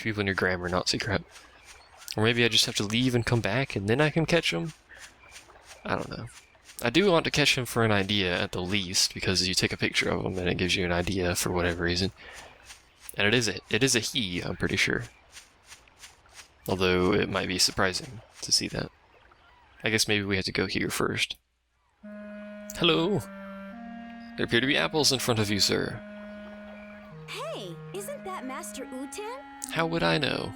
people in your grammar Nazi crap. Or maybe I just have to leave and come back and then I can catch him? I don't know. I do want to catch him for an idea at the least, because you take a picture of him and it gives you an idea for whatever reason. And it is a he, I'm pretty sure. Although it might be surprising to see that. I guess maybe we have to go here first. Hello! There appear to be apples in front of you, sir. Hey, isn't that Master Utan? How would I know?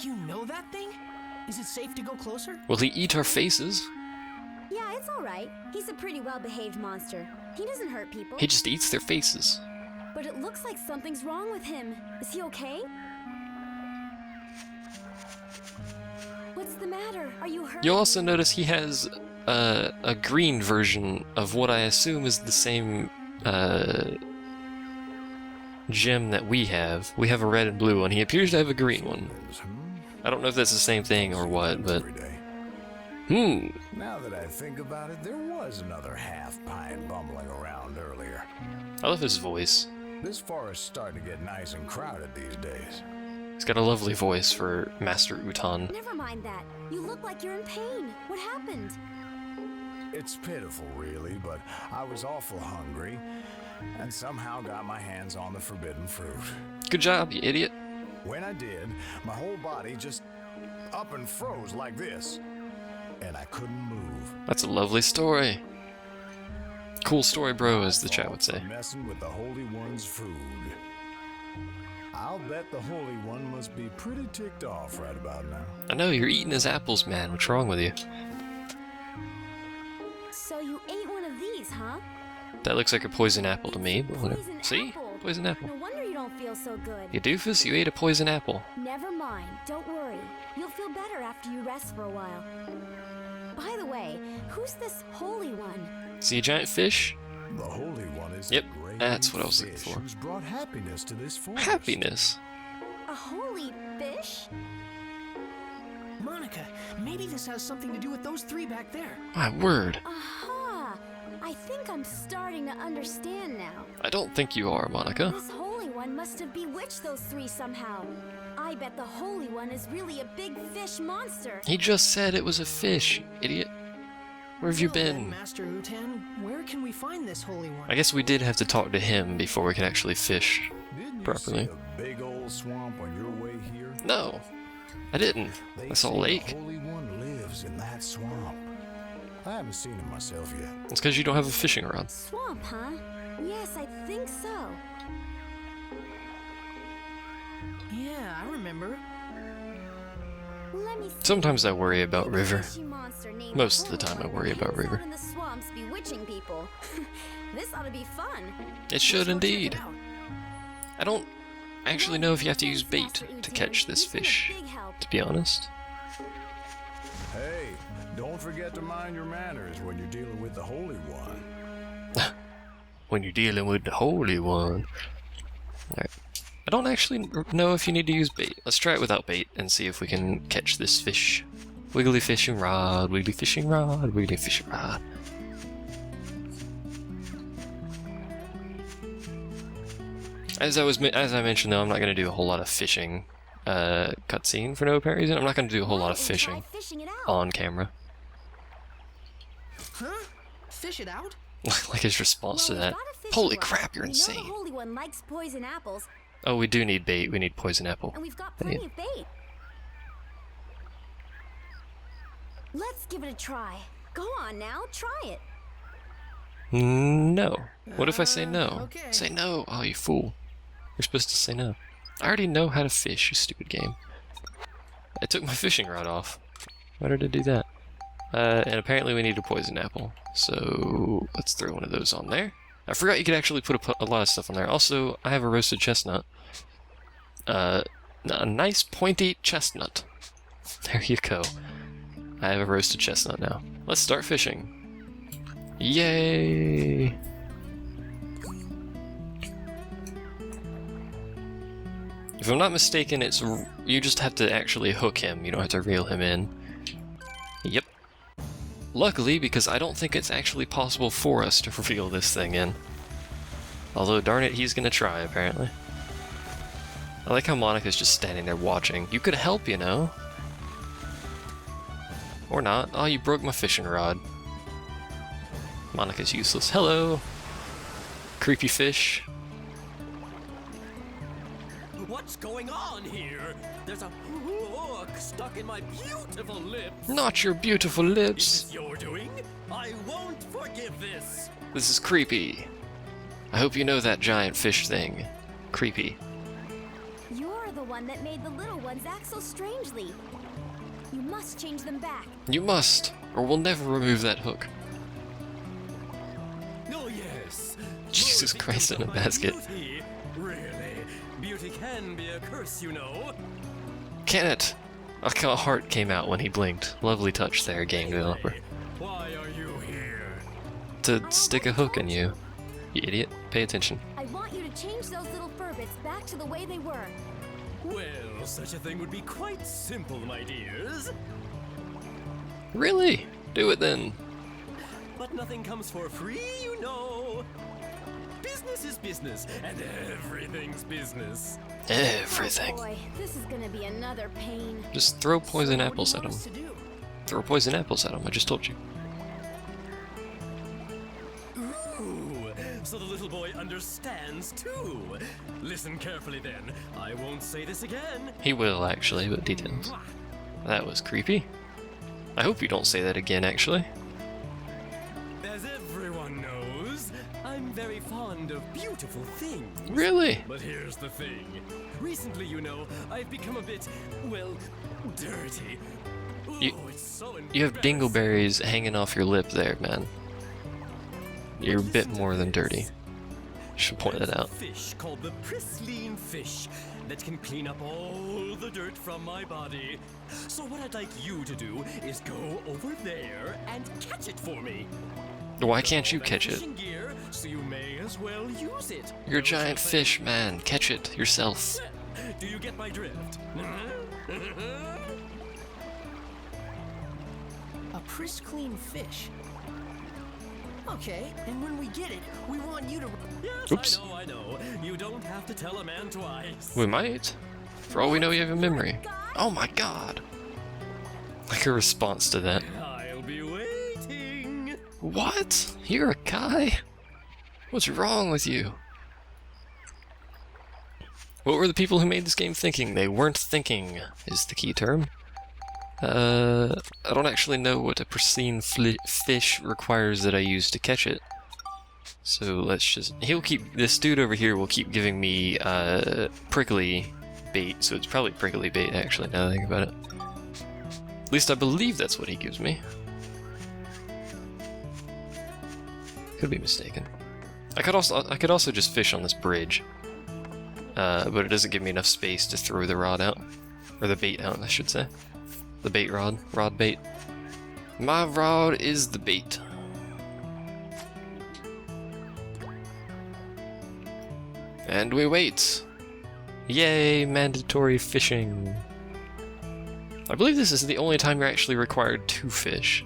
You know that thing? Is it safe to go closer? Will he eat our faces? Yeah, it's alright. He's a pretty well-behaved monster. He doesn't hurt people. He just eats their faces. But it looks like something's wrong with him. Is he okay? What's the matter? Are you hurt? You'll also notice he has a green version of what I assume is the same gem that we have. We have a red and blue one. He appears to have a green one. I don't know if that's the same thing or what, but... Now that I think about it, there was another half-pine bumbling around earlier. I love his voice. This forest's starting to get nice and crowded these days. He's got a lovely voice for Master Utan. Never mind that. You look like you're in pain. What happened? It's pitiful, really, but I was awful hungry, and somehow got my hands on the forbidden fruit. Good job, you idiot. When I did, my whole body just up and froze like this, and I couldn't move. That's a lovely story. Cool story, bro, as the chat would say. Messing with the Holy One's food. I'll bet the Holy One must be pretty ticked off right about now. I know, you're eating his apples, man. What's wrong with you? So you ate one of these, huh? That looks like a poison apple to me, but whatever. Poison See? apple. Poison apple. No wonder you don't feel so good. You doofus, you ate a poison apple. Never mind. Don't worry. You'll feel better after you rest for a while. By the way, who's this Holy One? See a giant fish? The Holy One is Yep, a great that's what I was looking fish for. who's brought happiness to this forest. Happiness. A holy fish? Monica, maybe this has something to do with those three back there. My word. Aha! I think I'm starting to understand now. I don't think you are, Monica. This Holy One must have bewitched those three somehow. I bet the Holy One is really a big fish monster. He just said it was a fish, idiot. Where have you Well then, been? Master Utan, where can we find this Holy One? I guess we did have to talk to him before we could actually fish Didn't you properly. see a big old swamp on your way here? No, I didn't. They I saw a say lake. The Holy One lives in that swamp. I haven't seen him myself yet. It's because you don't have a fishing rod. Swamp, huh? Yes, I think so. Yeah, I remember. Let me see. Sometimes I worry about Maybe a River. fishy monster named Most of the Holy time I One worry about hangs out River. in the swamps bewitching people. This ought to be fun. It should Let's go check it indeed. out. I don't actually know if you have to use Thanks, bait Master to Utan. catch this You've been a fish, big help. to be honest. Hey, don't forget to mind your manners when you're dealing with the Holy One. When you're dealing with the Holy One. Alright. I don't actually know if you need to use bait. Let's try it without bait and see if we can catch this fish. Wiggly fishing rod, wiggly fishing rod, wiggly fishing rod. As I mentioned though, I'm not going to do a whole lot of fishing cutscene for no apparent reason. I'm not going to do a whole lot of Why don't we try fishing fishing it out? on camera. Huh? Fish it out? Like his response to Well, that. we've got a fishing Holy rod. crap, you're We know insane. the Holy One likes poison apples, Oh, we do need bait. We need poison apple. and we've got Dang plenty it. of bait. Let's give it a try. Go on now, try it. No. What if I say no? Okay. Say no. Oh, you fool. You're supposed to say no. I already know how to fish, you stupid game. I took my fishing rod off. Why did I do that? And apparently we need a poison apple. So let's throw one of those on there. I forgot you could actually put a lot of stuff on there. Also, I have a roasted chestnut. A nice pointy chestnut. There you go. I have a roasted chestnut now. Let's start fishing. Yay! If I'm not mistaken, you just have to actually hook him. You don't have to reel him in. Yep. Luckily, because I don't think it's actually possible for us to reel this thing in. Although, darn it, he's gonna try, apparently. I like how Monica's just standing there watching. You could help, you know? Or not. Oh, you broke my fishing rod. Monica's useless. Hello! Creepy fish. What's going on here? There's a hook stuck in my beautiful lips. Not your beautiful Is lips! this your doing? I won't forgive this. This is creepy. I hope you know that giant fish thing. Creepy. You're the one that made the little ones act so strangely. You must change them back. You must, or we'll never remove that hook. Oh yes. Jesus Poor Christ, in a victims of my basket. Beauty. Really, beauty can be a curse, you know. Can it? Like a heart came out when he blinked. Lovely touch there, game developer. Hey, why are you here? To stick a hook in you. You idiot. Pay attention. I want you to change those little furbits back to the way they were. Well, such a thing would be quite simple, my dears. Really? Do it then. But nothing comes for free, you know. Business is business, and everything's business. Everything. Oh boy, this is gonna be another pain. Just throw poison So apples what at do him. you want us Throw poison apples at him, I just told you. to do? Ooh, so the little boy understands too. Listen carefully then. I won't say this again. He will, actually, but details. That was creepy. I hope you don't say that again, actually. As everyone knows, I'm very fond of beautiful things. Really? But here's the thing. Recently, you know, I've become a bit, well, dirty. Ooh, You- it's so You have embarrassing. dingleberries hanging off your lip there, man. You're a bit more than dirty. Should point that out. Fish called the pristine fish that can clean up all the dirt from my body. So what I'd like you to do is go over there and catch it for me. Why can't you All that catch it? fishing gear, so you may as well use it. You're a No giant such fish, man. Catch it yourself. thing. Do you get my drift? A pristine fish. Okay, and when we get it, we want you to. Yes, Oops. I know. You don't have to tell a man twice. We might. For all we know, you have a memory. Oh my god. Like a response to that. I'll be waiting. What? You're a guy? What's wrong with you? What were the people who made this game thinking? They weren't thinking, is the key term. I don't actually know what a pristine fish requires that I use to catch it. So let's just... This dude over here will keep giving me, prickly bait, so it's probably prickly bait, actually, now that I think about it. At least I believe that's what he gives me. Could be mistaken. I could also just fish on this bridge. But it doesn't give me enough space to throw the rod out. Or the bait out, I should say. The bait rod. Rod bait. My rod is the bait. And we wait. Yay, mandatory fishing. I believe this is the only time you're actually required to fish.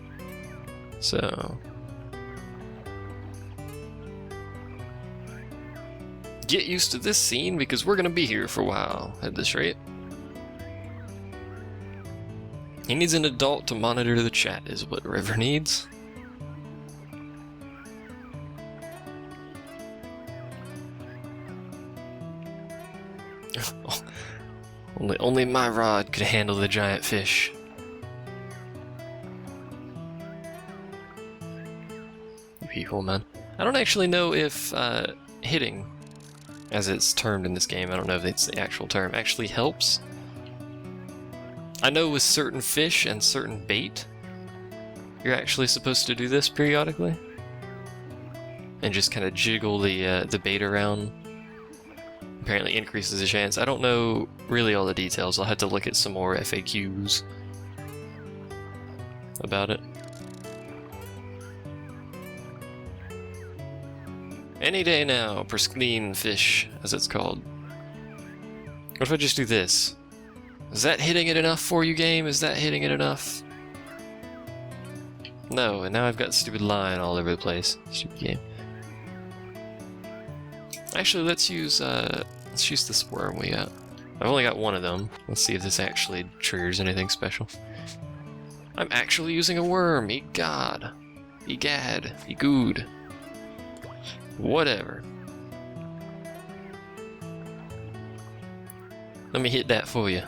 So... get used to this scene because we're gonna be here for a while at this rate. He needs an adult to monitor the chat is what River needs. Only my rod could handle the giant fish. You people, man. I don't actually know if hitting, as it's termed in this game, I don't know if it's the actual term, actually helps. I know with certain fish and certain bait, you're actually supposed to do this periodically. And just kind of jiggle the bait around. Apparently increases the chance. I don't know really all the details. I'll have to look at some more FAQs about it. Any day now, pristine fish, as it's called. What if I just do this? Is that hitting it enough for you, game? Is that hitting it enough? No, and now I've got stupid line all over the place. Stupid game. Actually, let's use this worm we got. I've only got one of them. Let's see if this actually triggers anything special. I'm actually using a worm. Egad. Egad. Egood. Whatever. Let me hit that for you.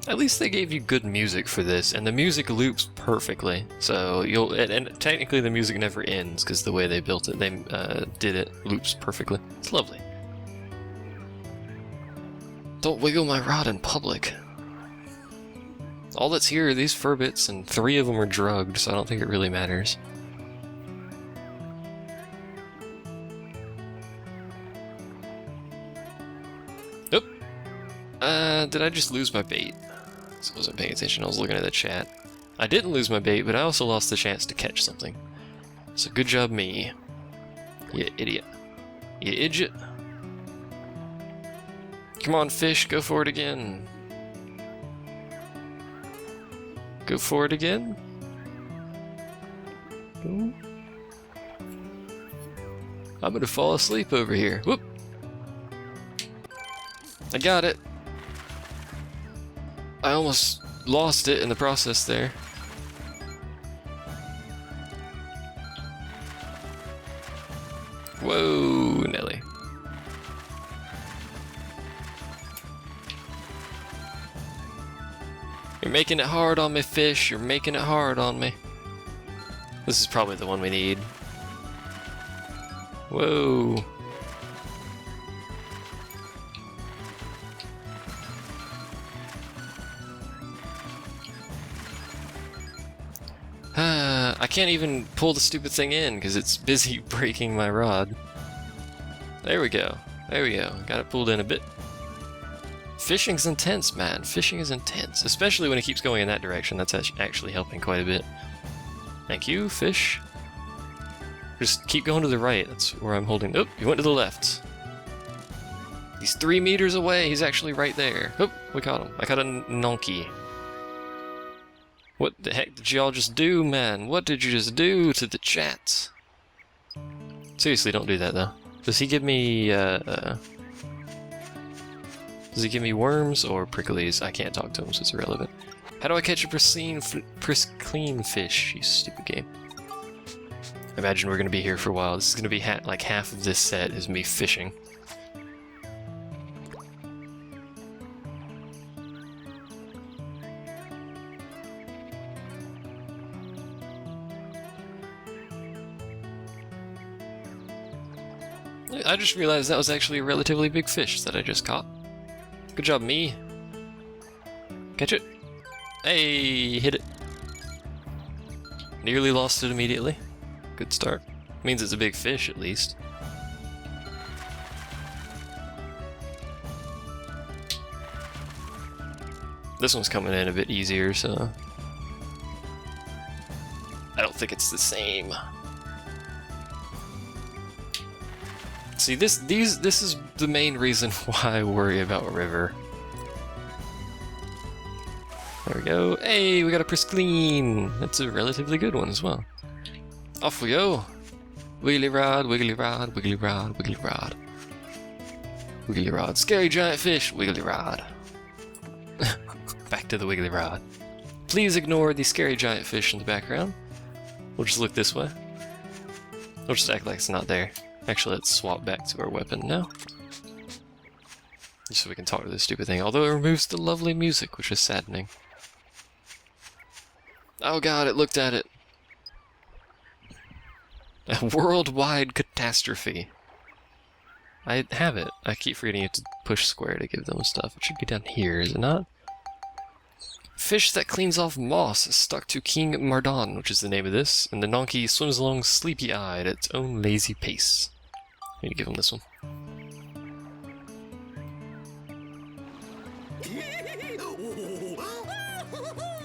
At least they gave you good music for this, and the music loops perfectly. So you'll, and technically the music never ends because the way they built it, they did it loops perfectly. It's lovely. Don't wiggle my rod in public. All that's here are these furbits, and 3 of them are drugged, so I don't think it really matters. Oop. Did I just lose my bait? I wasn't paying attention, I was looking at the chat. I didn't lose my bait, but I also lost the chance to catch something. So good job me. You idiot. You idiot. Come on, fish, go for it again. Go for it again. Ooh. I'm gonna fall asleep over here. Whoop! I got it. I almost lost it in the process there. Whoa, Nelly. You're making it hard on me, fish. You're making it hard on me. This is probably the one we need. Whoa. I can't even pull the stupid thing in because it's busy breaking my rod. There we go. There we go. Got it pulled in a bit. Fishing's intense, man. Fishing is intense. Especially when it keeps going in that direction. That's actually helping quite a bit. Thank you, fish. Just keep going to the right. That's where I'm holding. Oh, he went to the left. He's 3 meters away. He's actually right there. Oh, we caught him. I caught a nonky. What the heck did y'all just do, man? What did you just do to the chat? Seriously, don't do that, though. Does he give me, does he give me worms or pricklies? I can't talk to him, so it's irrelevant. How do I catch a pristine fish, you stupid game? I imagine we're gonna be here for a while. This is gonna be like half of this set is me fishing. I just realized that was actually a relatively big fish that I just caught. Good job, me. Catch it. Hey, hit it. Nearly lost it immediately. Good start. Means it's a big fish, at least. This one's coming in a bit easier, so... I don't think it's the same. See, this is the main reason why I worry about River. There we go. Hey, we got a pristine. That's a relatively good one as well. Off we go. Wiggly rod, wiggly rod, wiggly rod, wiggly rod. Wiggly rod. Scary giant fish, wiggly rod. Back to the wiggly rod. Please ignore the scary giant fish in the background. We'll just look this way. We'll just act like it's not there. Actually, let's swap back to our weapon now. Just so we can talk to this stupid thing. Although it removes the lovely music, which is saddening. Oh god, it looked at it. A worldwide catastrophe. I have it. I keep forgetting to push square to give them stuff. It should be down here, is it not? Fish that cleans off moss is stuck to King Mardon, which is the name of this, and the donkey swims along sleepy-eyed at its own lazy pace. I need to give him this one.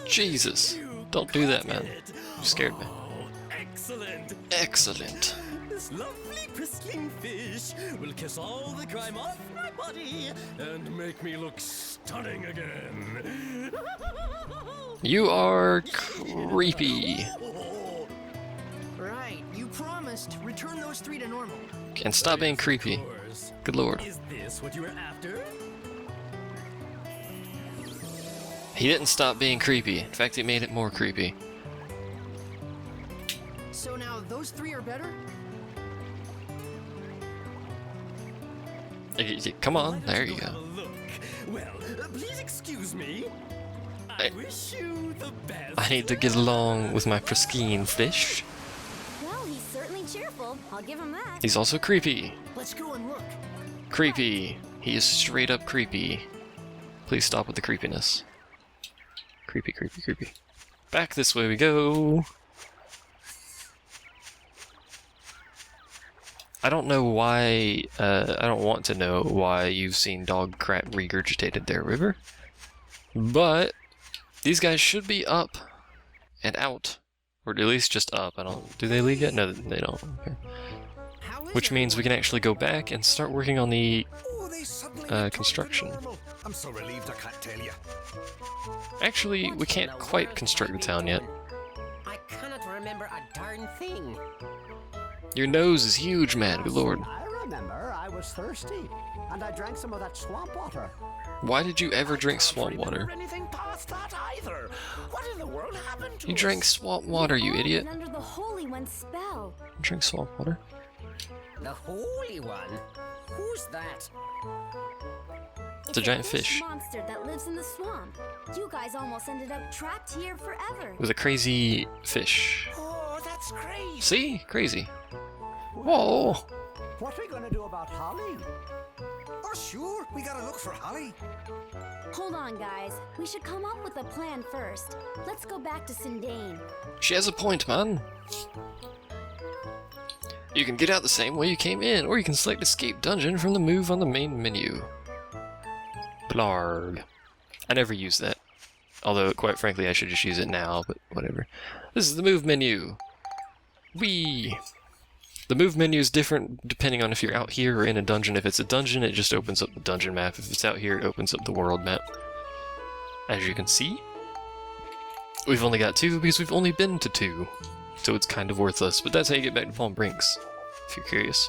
Jesus! Don't do that, man. You scared me. Excellent. Excellent. This lovely pristine fish will kiss all the grime off my body and make me look stunning again. You are creepy. promised. Return those 3 to normal. And stop being creepy. Of course. Good lord. Is this what you were after? He didn't stop being creepy. In fact, he made it more creepy. So now those 3 are better? Come Why on, don't there you have go. a look? Well, please excuse me. I wish you the best. I need to get along with my pristine fish. Well, he's certainly cheerful. I'll give him that. He's also creepy. Let's go and look. Creepy. He is straight up creepy. Please stop with the creepiness. Creepy, creepy, creepy. Back this way we go. I don't know why, I don't want to know why you've seen dog crap regurgitated there, River. But these guys should be up and out. Or at least just up. Do they leave yet? No, they don't. Okay. How is Which means we can actually go back and start working on the Oh, they suddenly returned to construction. normal. I'm so relieved I can't tell you. Actually, we can't quite construct the town yet. I cannot remember a darn thing. Your nose is huge, man. Good lord. I remember I was thirsty, and I drank some of that swamp water. Why did you ever drink swamp water? Anything past that either. What in the world happened to You us? drank swamp water, you They've all idiot. been under the Holy One's spell. Drink swamp water. The Holy One? Who's that? It's a giant fish fish. monster that lives in the swamp. You guys almost ended up trapped here forever. With a crazy fish. Oh, that's crazy. See? Crazy. Whoa! What are we going to do about Holly? Oh, sure. We gotta look for Holly. Hold on, guys. We should come up with a plan first. Let's go back to Sindane. She has a point, man. You can get out the same way you came in, or you can select Escape Dungeon from the move on the main menu. Blarg. I never use that. Although, quite frankly, I should just use it now, but whatever. This is the move menu. Whee! The move menu is different depending on if you're out here or in a dungeon. If it's a dungeon, it just opens up the dungeon map. If it's out here, it opens up the world map. As you can see, we've only got 2 because we've only been to 2. So it's kind of worthless, but that's how you get back to Palm Brinks, if you're curious.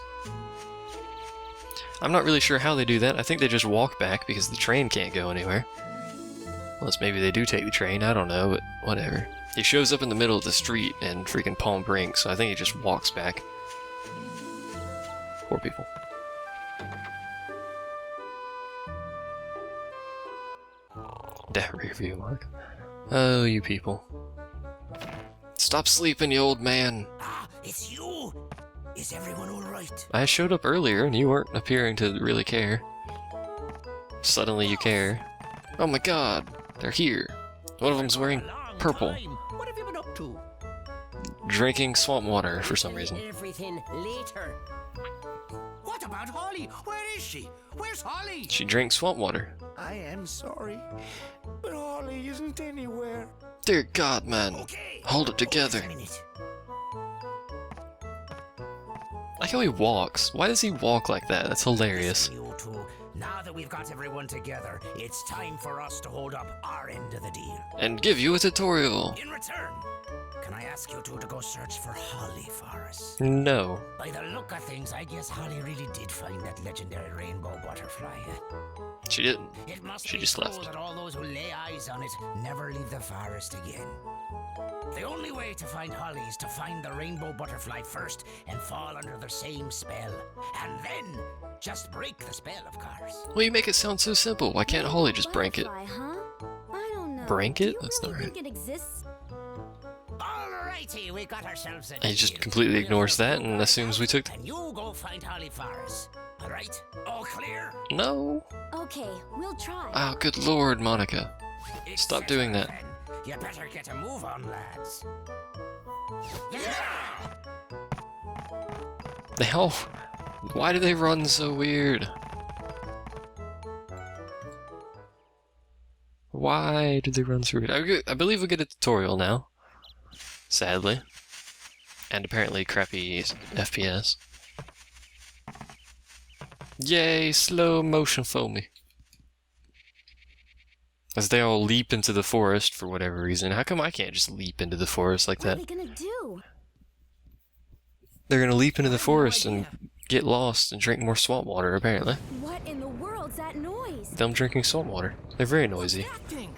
I'm not really sure how they do that. I think they just walk back because the train can't go anywhere. Unless maybe they do take the train, I don't know, but whatever. He shows up in the middle of the street in freaking Palm Brinks, so I think he just walks back. Poor people. That rear view, Mark. Oh, you people. Stop sleeping, you old man. Ah, it's you. Is everyone all right? I showed up earlier and you weren't appearing to really care. Suddenly you care. Oh my god, they're here. One of them's wearing purple. What have you been up to? Drinking swamp water for some reason. Everything later. What about Holly? Where is she? Where's Holly? She drinks swamp water. I am sorry, but Holly isn't anywhere. Dear God, man. Okay. Hold it together. Wait a minute. I like how he walks. Why does he walk like that? That's hilarious. You two, now that we've got everyone together, it's time for us to hold up our end of the deal. And give you a tutorial. In return, can I ask you two to go search for Holly for us? No. By the look of things, I guess Holly really did find that legendary rainbow butterfly. She didn't. It must She be just so left. that all those who lay eyes on it never leave the forest again. The only way to find Holly is to find the rainbow butterfly first and fall under the same spell. And then just break the spell, of course. Well, you make it sound so simple. Why can't Holly just break it? Butterfly, huh? I don't know. Break Do it? you That's really not right. think it exists? Alrighty, we got ourselves a And he just deal. completely We'll ignores have that you and guys assumes we out, took- And you go find Holly for us. Alright? All clear? No. Okay, we'll try. Oh, good lord, Monica. Stop doing that. Then you better get a move on, lads. The hell? Why do they run so weird? Why do they run so weird? I believe we get a tutorial now. Sadly. And apparently crappy FPS. Yay, slow motion for me. As they all leap into the forest for whatever reason. How come I can't just leap into the forest like What are that? we gonna do? they're gonna leap into the forest and get lost and drink more salt water, apparently. What in the world's that noise? Them drinking salt water. They're very noisy. That thing.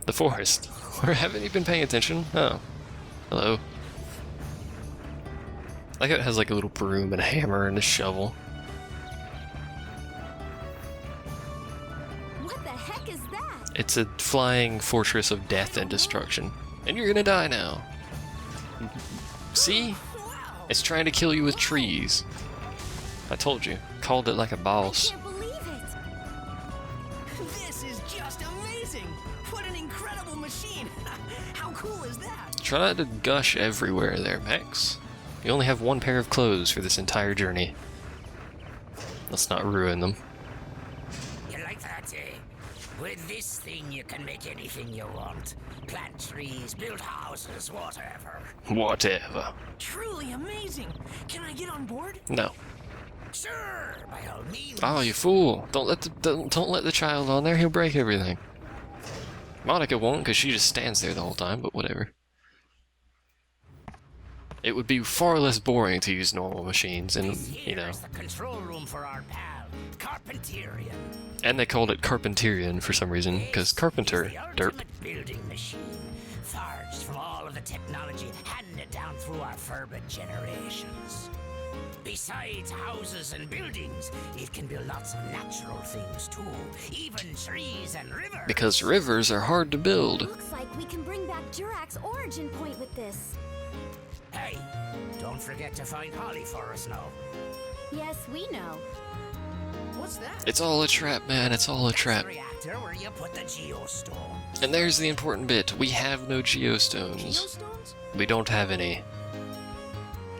The forest. Or haven't you been paying attention? Oh. Hello. Like it has like a little broom and a hammer and a shovel. What the heck is that? It's a flying fortress of death and destruction. And you're gonna die now. See? It's trying to kill you with trees. I told you. Called it like a boss. I can't believe it. This is just amazing. What an incredible machine. How cool is that? Try not to gush everywhere there, Max. You only have one pair of clothes for this entire journey. Let's not ruin them. You like that, eh? With this thing, you can make anything you want. Plant trees, build houses, whatever. Whatever. Truly amazing. Can I get on board? No. Sure, by all means. Oh, you fool! Don't let the child on there. He'll break everything. Monica won't, because she just stands there the whole time. But whatever. It would be far less boring to use normal machines, and you know. Here's the control room for our pal, Carpenterian. And they called it Carpenterian for some reason, because carpenter, It's the derp. ultimate building machine, forged from all of the technology handed down through our fervent generations. Besides houses and buildings, it can build lots of natural things too, even trees and rivers. Because rivers are hard to build. Looks like we can bring back Jurak's origin point with this. Hey, don't forget to find Holly for us now. Yes, we know. What's that? It's all a trap, man. It's all a trap. Reactor where you put the geostone. And there's the important bit. We have no geostones. Geostones? We don't have any.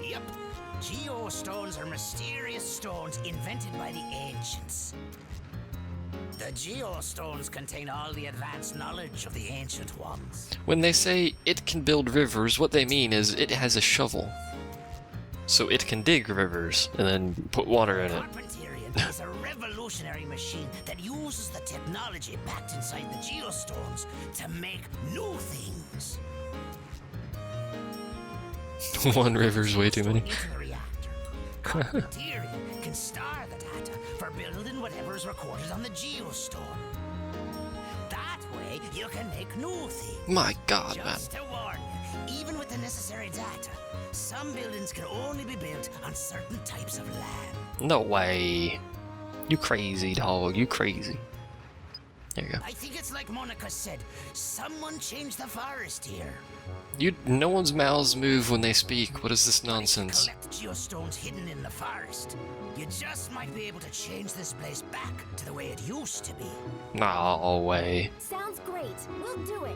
Yep. Geostones are mysterious stones invented by the ancients. The geostones contain all the advanced knowledge of the ancient ones. When they say it can build rivers, what they mean is it has a shovel. So it can dig rivers and then put water in it. Carpenterian is a revolutionary machine that uses the technology packed inside the geostones to make new things. One river's way too many. Into the reactor. Carpenterian can store the data for building whatever's recorded on the geostone. That way, you can make new things. My god, man. Just to warn you, even with the necessary data, some buildings can only be built on certain types of land. No way. You crazy, dog. You crazy. There you go. I think it's like Monica said, someone changed the forest here. No one's mouths move when they speak. What is this nonsense? Collect geostones hidden in the forest. You just might be able to change this place back to the way it used to be. No way. Sounds great. We'll do it.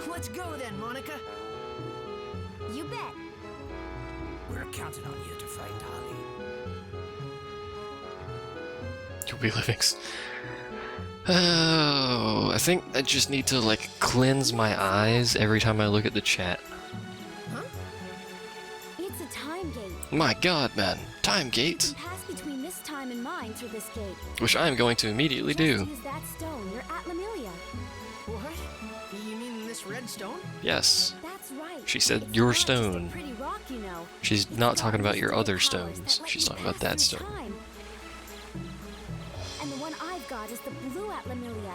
Let's go then, Monica. You bet. We're counting on you to find Holly. You'll be living. Oh, I think I just need to like cleanse my eyes every time I look at the chat. It's a time gate. My god, man. Time You gate. can pass between this time and mine through this gate. Which I am going to immediately do. Just use that stone. You're at Lemuria. What? You mean this red stone? Yes. That's right. She said It's your not just a stone. pretty rock, you know. She's It's not got talking about your mystical other powers stones. that let She's you talking about pass that through stone. time. And the one I've got is the blue at Lemuria.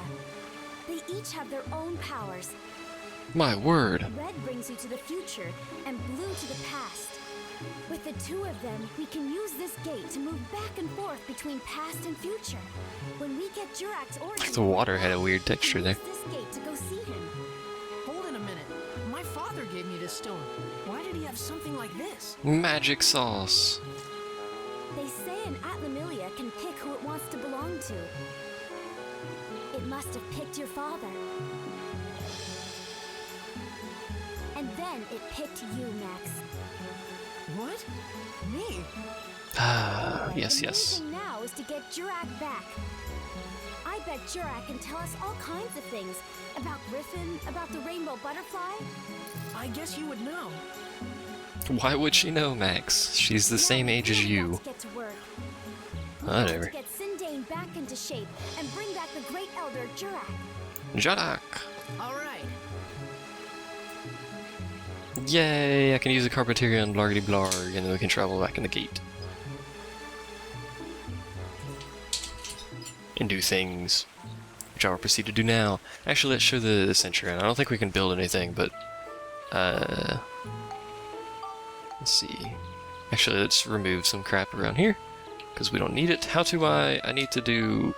They each have their own powers. My word. Red brings you to the future, and blue to the past. With the two of them, we can use this gate to move back and forth between past and future. When we get Jurak's origin, The water had a weird we can texture there. use this gate to go see him. Hold on a minute. My father gave me this stone. Why did he have something like this? Magic sauce. They say an Atlamillia can pick who it wants to belong to. It must have picked your father. And then it picked you, Max. What? Me? Ah, Anyway, yes, the main yes. thing now is to get Jurak back. I bet Jurak can tell us all kinds of things. About Griffin, about the rainbow butterfly. I guess you would know. Why would she know, Max? She's the same age as you. Let's get to work. We have Whatever. to get Sindane back into shape and bring back the great elder Jurak. Jadak. All right. Yay! I can use the Carpeteria and blargity blarg, and then we can travel back in the gate. And do things, which I will proceed to do now. Actually, let's show the Centurion. I don't think we can build anything, but let's see. Actually, let's remove some crap around here because we don't need it. How do I need to do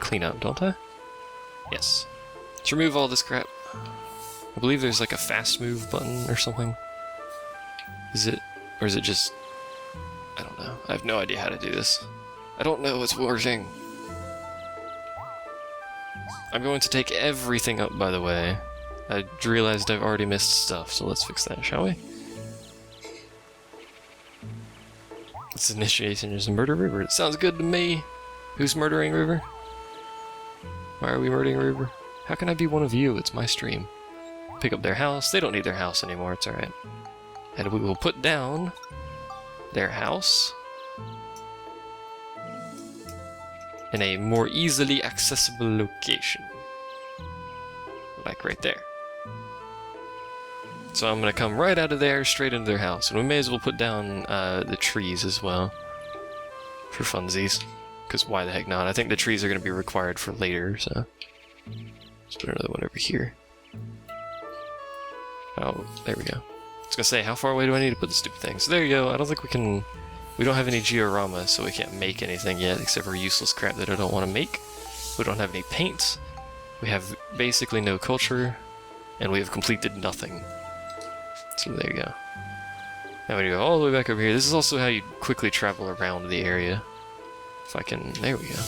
cleanup, don't I? Yes. Let's remove all this crap. I believe there's like a fast move button or something. Is it, or is it just? I don't know. I have no idea how to do this. I don't know what's working. I'm going to take everything up, by the way. I realized I've already missed stuff, so let's fix that, shall we? This initiation is murder River. It sounds good to me. Who's murdering River? Why are we murdering River? How can I be one of you? It's my stream. Pick up their house. They don't need their house anymore. It's alright. And we will put down their house in a more easily accessible location. Like right there. So I'm gonna come right out of there, straight into their house. And we may as well put down the trees as well. For funsies. Because why the heck not? I think the trees are gonna be required for later, so... Let's put another one over here. Oh, there we go. I was gonna say, how far away do I need to put the stupid thing? So there you go. I don't think we can... We don't have any Giorama, so we can't make anything yet, except for useless crap that I don't want to make. We don't have any paint. We have basically no culture. And we have completed nothing. So there you go. Now we go all the way back over here. This is also how you quickly travel around the area. If I can... There we go.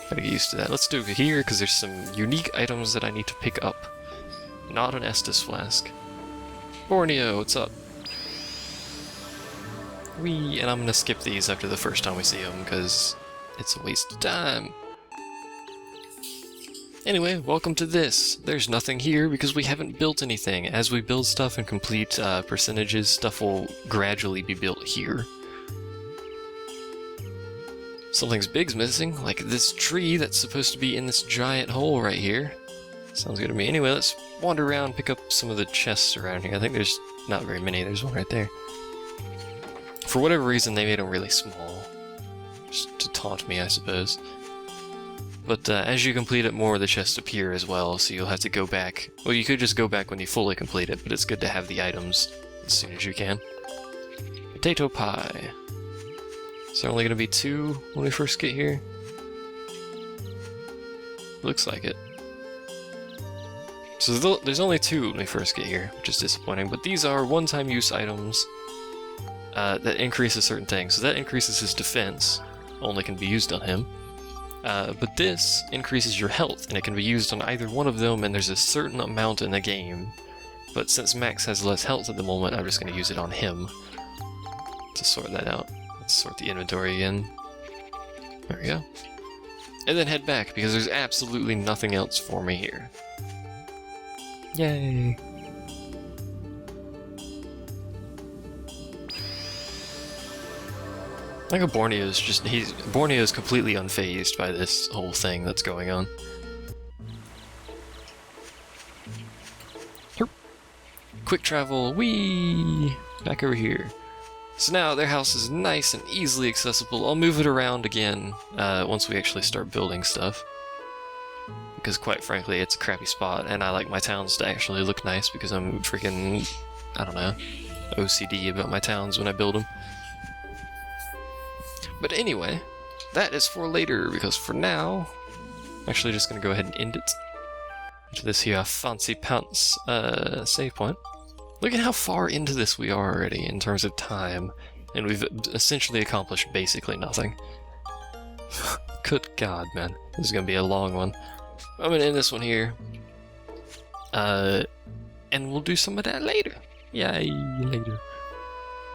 Gotta get used to that. Let's do it here, because there's some unique items that I need to pick up. Not an Estus flask. Borneo, what's up? Whee! And I'm gonna skip these after the first time we see them, because it's a waste of time. Anyway, welcome to this. There's nothing here because we haven't built anything. As we build stuff and complete percentages, stuff will gradually be built here. Something's big's missing, like this tree that's supposed to be in this giant hole right here. Sounds good to me. Anyway, let's wander around, pick up some of the chests around here. I think there's not very many. There's one right there. For whatever reason, they made them really small. Just to taunt me, I suppose. But as you complete it, more of the chests appear as well, so you'll have to go back. Well, you could just go back when you fully complete it, but it's good to have the items as soon as you can. Potato pie. Is there only going to be 2 when we first get here? Looks like it. So there's only 2 when we first get here, which is disappointing, but these are one-time use items that increase a certain thing. So that increases his defense, only can be used on him. But this increases your health, and it can be used on either one of them, and there's a certain amount in the game. But since Max has less health at the moment, I'm just going to use it on him to sort that out. Let's sort the inventory again. There we go. And then head back, because there's absolutely nothing else for me here. Yay! I think Borneo's Borneo's completely unfazed by this whole thing that's going on. Herp. Quick travel, whee! Back over here. So now their house is nice and easily accessible. I'll move it around again once we actually start building stuff. Because quite frankly, it's a crappy spot, and I like my towns to actually look nice because I'm freaking, I don't know, OCD about my towns when I build them. But anyway, that is for later, because for now, I'm actually just going to go ahead and end it. To this here fancy pants save point. Look at how far into this we are already in terms of time, and we've essentially accomplished basically nothing. Good God, man. This is going to be a long one. I'm going to end this one here. And we'll do some of that later. Yay, later.